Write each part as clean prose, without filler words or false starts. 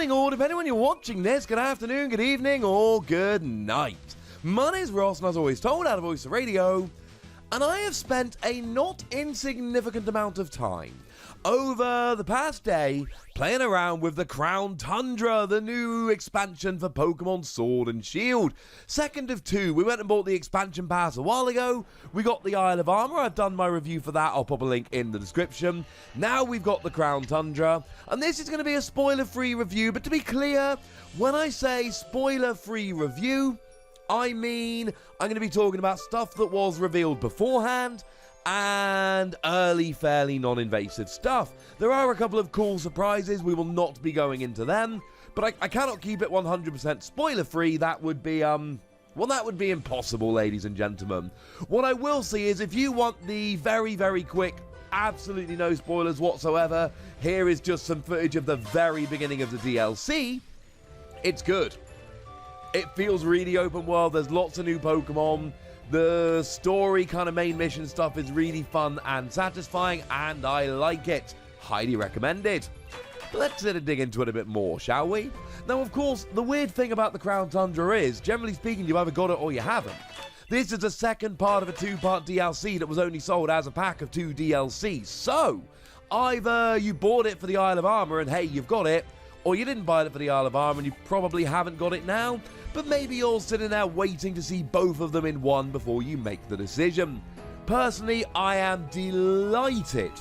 morning, or depending when you're watching this, good afternoon, good evening, or good night. My name's Ross, and as always told, out of Voice of Radio, and I have spent a not insignificant amount of time over the past day playing around with the Crown Tundra, the new expansion for Pokemon Sword and Shield. Second of two. We went and bought the expansion pass a while ago. We got the Isle of Armor. I've done my review for that. I'll pop a link in the description. Now we've got the Crown Tundra, and this is going to be a spoiler-free review. But to be clear, when I say spoiler-free review, I mean I'm going to be talking about stuff that was revealed beforehand and early, fairly non-invasive stuff. There are a couple of cool surprises. We will not be going into them, but I cannot keep it 100% spoiler-free. That would be, well, that would be impossible, ladies and gentlemen. What I will say is, if you want the very, very quick, absolutely no spoilers whatsoever, here is just some footage of the very beginning of the DLC. It's good. It feels really open world. There's lots of new Pokemon. The story kind of main mission stuff is really fun and satisfying, and I like it. Highly recommended. Let's dig into it a bit more, shall we? Now, of course, the weird thing about the Crown Tundra is, generally speaking, you've either got it or you haven't. This is the second part of a two-part DLC that was only sold as a pack of 2 DLCs. So, either you bought it for the Isle of Armor and hey, you've got it, or you didn't buy it for the Isle of Armor and you probably haven't got it now, but maybe you're sitting there waiting to see both of them in one before you make the decision. Personally, I am delighted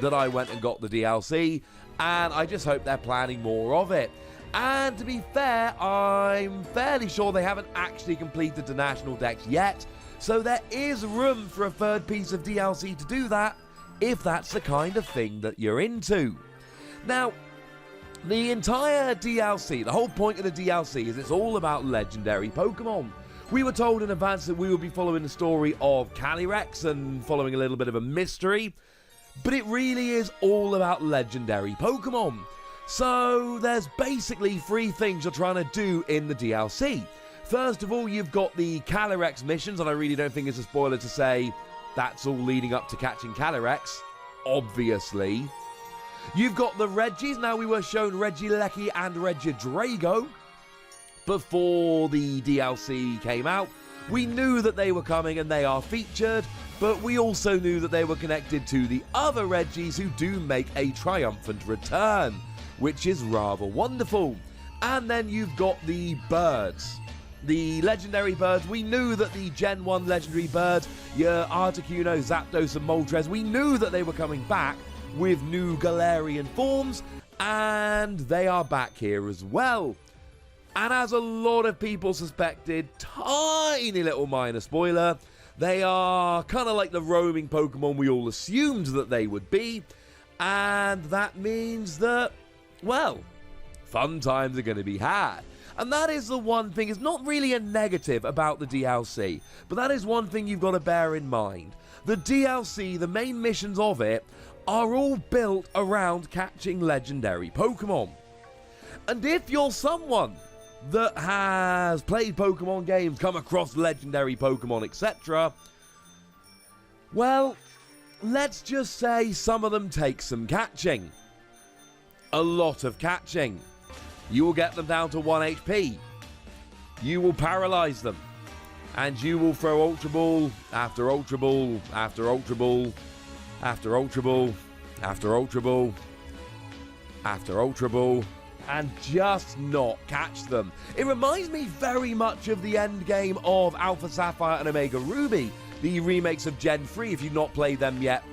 that I went and got the DLC, and I just hope they're planning more of it. And to be fair, I'm fairly sure they haven't actually completed the National Dex yet, so there is room for a third piece of DLC to do that, if that's the kind of thing that you're into. Now, the entire DLC, the whole point of the DLC is it's all about legendary Pokemon. We were told in advance that we would be following the story of Calyrex and following a little bit of a mystery, but it really is all about legendary Pokemon. So there's basically 3 things you're trying to do in the DLC. First of all, you've got the Calyrex missions, and I really don't think it's a spoiler to say that's all leading up to catching Calyrex, obviously. You've got the Regis. Now, we were shown Regieleki and Regidrago before the DLC came out. We knew that they were coming and they are featured, but we also knew that they were connected to the other Regis who do make a triumphant return, which is rather wonderful. And then you've got the birds. The legendary birds. We knew that the Gen 1 legendary birds, your Articuno, Zapdos and Moltres, we knew that they were coming back with new Galarian forms, and they are back here as well. And as a lot of people suspected, tiny little minor spoiler, they are kind of like the roaming Pokemon we all assumed that they would be, and that means that, well, fun times are going to be had. And that is the one thing, it's not really a negative about the DLC, but that is one thing you've got to bear in mind. The DLC, the main missions of it, are all built around catching legendary Pokemon. And if you're someone that has played Pokemon games, come across legendary Pokemon, etc., well, let's just say some of them take some catching. A lot of catching. You will get them down to 1 HP. You will paralyze them. And you will throw Ultra Ball after Ultra Ball after Ultra Ball after Ultra Ball after Ultra Ball after Ultra Ball and just not catch them. It reminds me very much of the end game of Alpha Sapphire and Omega Ruby, the remakes of Gen 3. If you've not played them yet,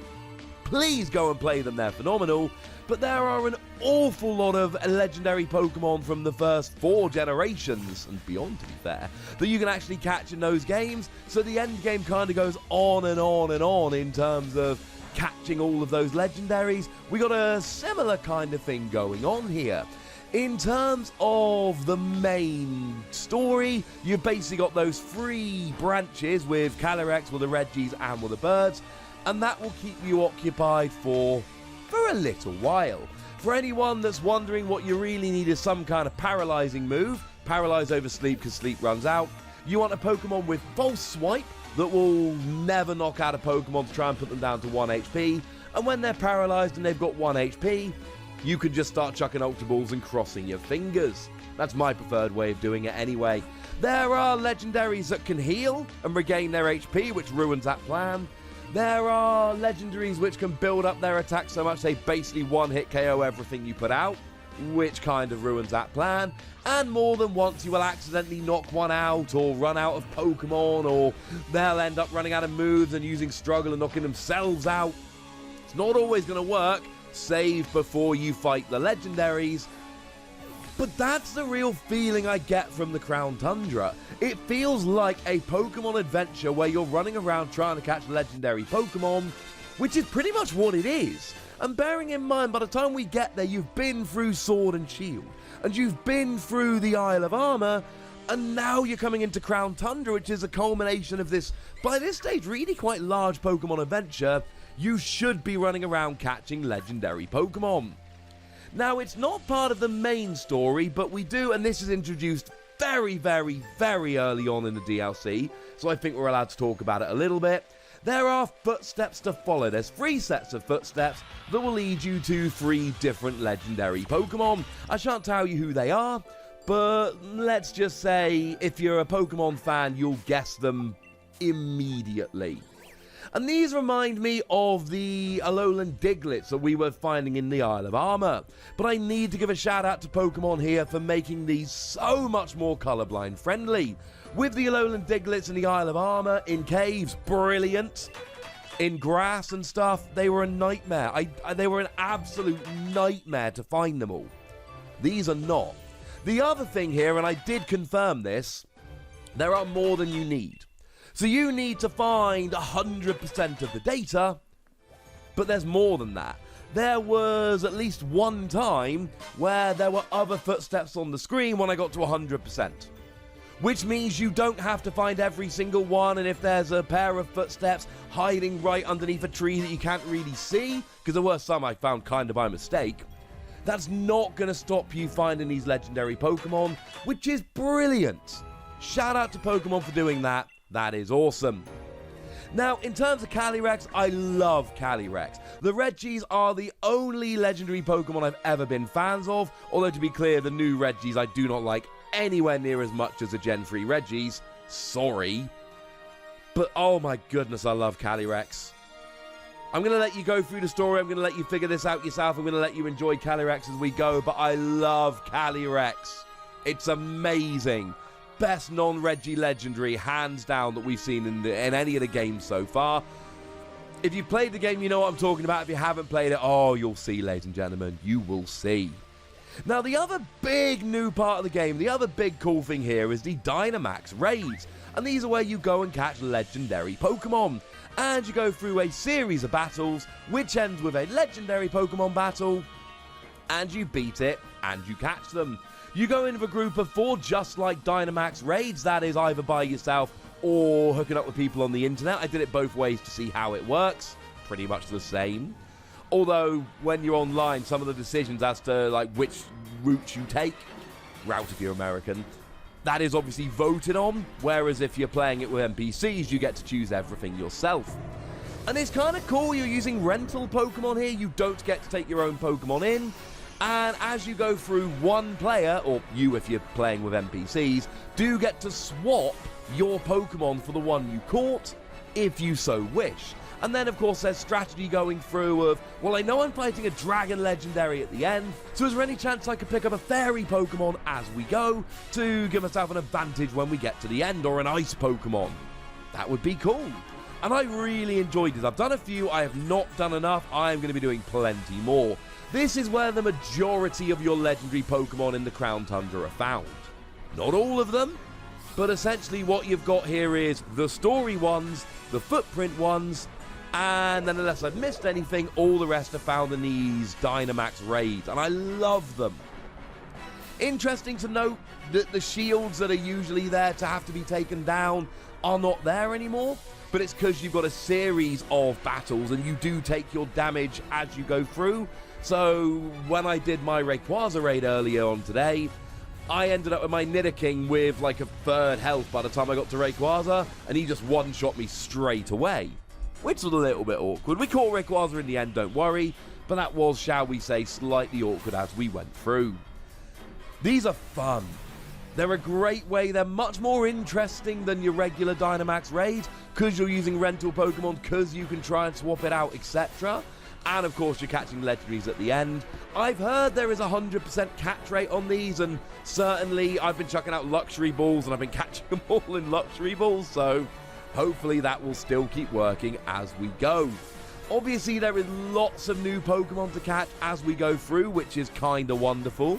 please go and play them, they're phenomenal. But there are an awful lot of legendary Pokemon from the first 4 generations, and beyond to be fair, that you can actually catch in those games. So the end game kind of goes on and on and on in terms of catching all of those legendaries. We got a similar kind of thing going on here. In terms of the main story, you've basically got those 3 branches with Calyrex, with the Regis, and with the birds, and that will keep you occupied for a little while. For anyone that's wondering, what you really need is some kind of paralyzing move. Paralyze over sleep because sleep runs out. You want a Pokemon with False Swipe that will never knock out a Pokemon to try and put them down to 1 HP. And when they're paralyzed and they've got 1 HP, you can just start chucking Ultra Balls and crossing your fingers. That's my preferred way of doing it anyway. There are legendaries that can heal and regain their HP, which ruins that plan. There are legendaries which can build up their attack so much they basically one-hit KO everything you put out, which kind of ruins that plan. And more than once you will accidentally knock one out or run out of Pokemon, or they'll end up running out of moves and using Struggle and knocking themselves out. It's not always going to work. Save before you fight the legendaries. But that's the real feeling I get from the Crown Tundra. It feels like a Pokemon adventure where you're running around trying to catch legendary Pokemon, which is pretty much what it is. And bearing in mind, by the time we get there, you've been through Sword and Shield, and you've been through the Isle of Armor, and now you're coming into Crown Tundra, which is a culmination of this, by this stage, really quite large Pokemon adventure. You should be running around catching legendary Pokemon. Now, it's not part of the main story, but we do, and this is introduced very, very, very early on in the DLC, so I think we're allowed to talk about it a little bit. There are footsteps to follow. There's 3 sets of footsteps that will lead you to 3 different legendary Pokemon. I shan't tell you who they are, but let's just say if you're a Pokemon fan, you'll guess them immediately. And these remind me of the Alolan Diglets that we were finding in the Isle of Armor. But I need to give a shout out to Pokemon here for making these so much more colorblind friendly. With the Alolan Diglets in the Isle of Armor, in caves, brilliant. In grass and stuff, they were a nightmare. They were an absolute nightmare to find them all. These are not. The other thing here, and I did confirm this, there are more than you need. So you need to find 100% of the data, but there's more than that. There was at least one time where there were other footsteps on the screen when I got to 100%. Which means you don't have to find every single one, and if there's a pair of footsteps hiding right underneath a tree that you can't really see, because there were some I found kind of by mistake, that's not going to stop you finding these legendary Pokemon, which is brilliant. Shout out to Pokemon for doing that. That is awesome. Now, in terms of Calyrex, I love Calyrex. The Regis are the only legendary Pokemon I've ever been fans of, although to be clear, the new Regis I do not like anywhere near as much as the Gen 3 Regis. Sorry. But oh my goodness, I love Calyrex. I'm going to let you go through the story. I'm going to let you figure this out yourself. I'm going to let you enjoy Calyrex as we go, but I love Calyrex. It's amazing. Best non-Regi legendary, hands down, that we've seen in any of the games so far. If you've played the game, you know what I'm talking about. If you haven't played it, oh, you'll see, ladies and gentlemen. You will see. Now, the other big new part of the game, the other big cool thing here is the Dynamax raids. And these are where you go and catch legendary Pokemon. And you go through a series of battles, which ends with a legendary Pokemon battle. And you beat it, and you catch them. You go in with a group of 4, just like Dynamax raids. That is either by yourself or hooking up with people on the internet. I did it both ways to see how it works. Pretty much the same. Although, when you're online, some of the decisions as to like which route you take, route if you're American, that is obviously voted on. Whereas if you're playing it with NPCs, you get to choose everything yourself. And it's kind of cool. You're using rental Pokemon here. You don't get to take your own Pokemon in. And as you go through, one player, or you if you're playing with NPCs, do get to swap your Pokemon for the one you caught, if you so wish. And then, of course, there's strategy going through of, well, I know I'm fighting a Dragon Legendary at the end, so is there any chance I could pick up a Fairy Pokemon as we go to give myself an advantage when we get to the end, or an Ice Pokemon? That would be cool. And I really enjoyed it. I've done a few, I have not done enough, I'm going to be doing plenty more. This is where the majority of your legendary Pokemon in the Crown Tundra are found. Not all of them, but essentially what you've got here is the story ones, the footprint ones, and then unless I've missed anything, all the rest are found in these Dynamax raids, and I love them. Interesting to note that the shields that are usually there to have to be taken down are not there anymore, but it's because you've got a series of battles and you do take your damage as you go through. So when I did my Rayquaza raid earlier on today, I ended up with my Nidoking with like a third health by the time I got to Rayquaza, and he just one-shot me straight away, which was a little bit awkward. We caught Rayquaza in the end, don't worry, but that was, shall we say, slightly awkward as we went through. These are fun. They're a great way. They're much more interesting than your regular Dynamax raid because you're using rental Pokemon, because you can try and swap it out, etc. And of course, you're catching legendaries at the end. I've heard there is a 100% catch rate on these, and certainly I've been chucking out luxury balls and I've been catching them all in luxury balls, so hopefully that will still keep working as we go. Obviously, there is lots of new Pokemon to catch as we go through, which is kind of wonderful.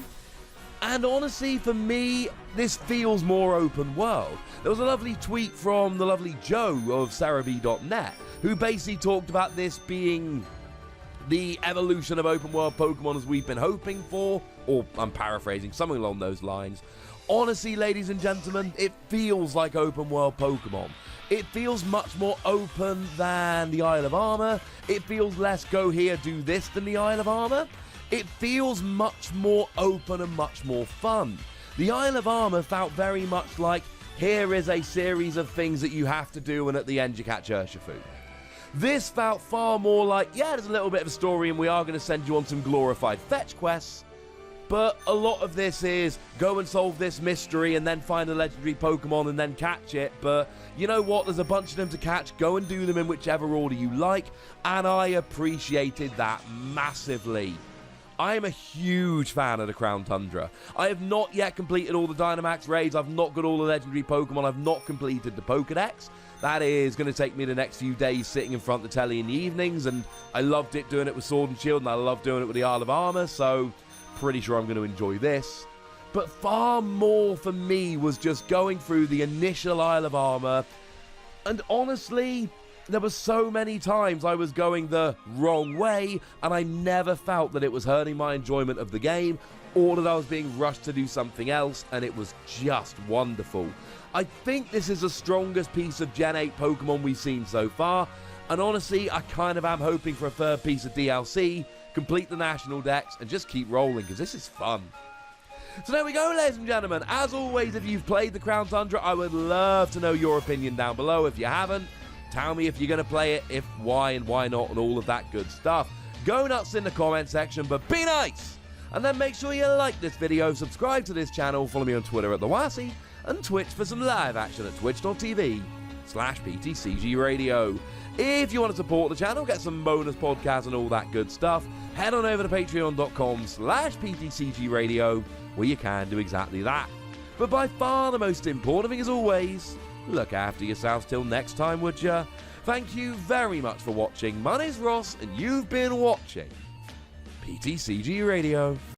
And honestly, for me, this feels more open world. There was a lovely tweet from the lovely Joe of Cerebi.net, who basically talked about this being the evolution of open world Pokemon as we've been hoping for, or I'm paraphrasing, something along those lines. Honestly, ladies and gentlemen, it feels like open world Pokemon. It feels much more open than the Isle of Armor. It feels less go here, do this than the Isle of Armor. It feels much more open and much more fun. The Isle of Armor felt very much like, here is a series of things that you have to do, and at the end you catch Urshifu. This felt far more like, yeah, there's a little bit of a story and we are going to send you on some glorified fetch quests, but a lot of this is go and solve this mystery and then find a legendary Pokemon and then catch it. But you know what? There's a bunch of them to catch. Go and do them in whichever order you like, and I appreciated that massively. I am a huge fan of the Crown Tundra. I have not yet completed all the Dynamax raids. I've not got all the legendary Pokemon. I've not completed the Pokédex. That is going to take me the next few days sitting in front of the telly in the evenings, and I loved it doing it with Sword and Shield, and I love doing it with the Isle of Armor, so pretty sure I'm going to enjoy this. But far more for me was just going through the initial Isle of Armor, and honestly, there were so many times I was going the wrong way, and I never felt that it was hurting my enjoyment of the game, or that I was being rushed to do something else, and it was just wonderful. I think this is the strongest piece of Gen 8 Pokemon we've seen so far, and honestly, I kind of am hoping for a third piece of DLC, complete the National Dex, and just keep rolling, because this is fun. So there we go, ladies and gentlemen. As always, if you've played the Crown Tundra, I would love to know your opinion down below. If you haven't, tell me if you're going to play it, if, why, and why not, and all of that good stuff. Go nuts in the comment section, but be nice! And then make sure you like this video, subscribe to this channel, follow me on Twitter at TheWassy, and Twitch for some live action at twitch.tv/PTCG Radio. If you want to support the channel, get some bonus podcasts and all that good stuff, head on over to patreon.com/PTCG Radio, where you can do exactly that. But by far the most important thing, as always, look after yourselves till next time, would ya? Thank you very much for watching. My name's Ross, and you've been watching PTCG Radio.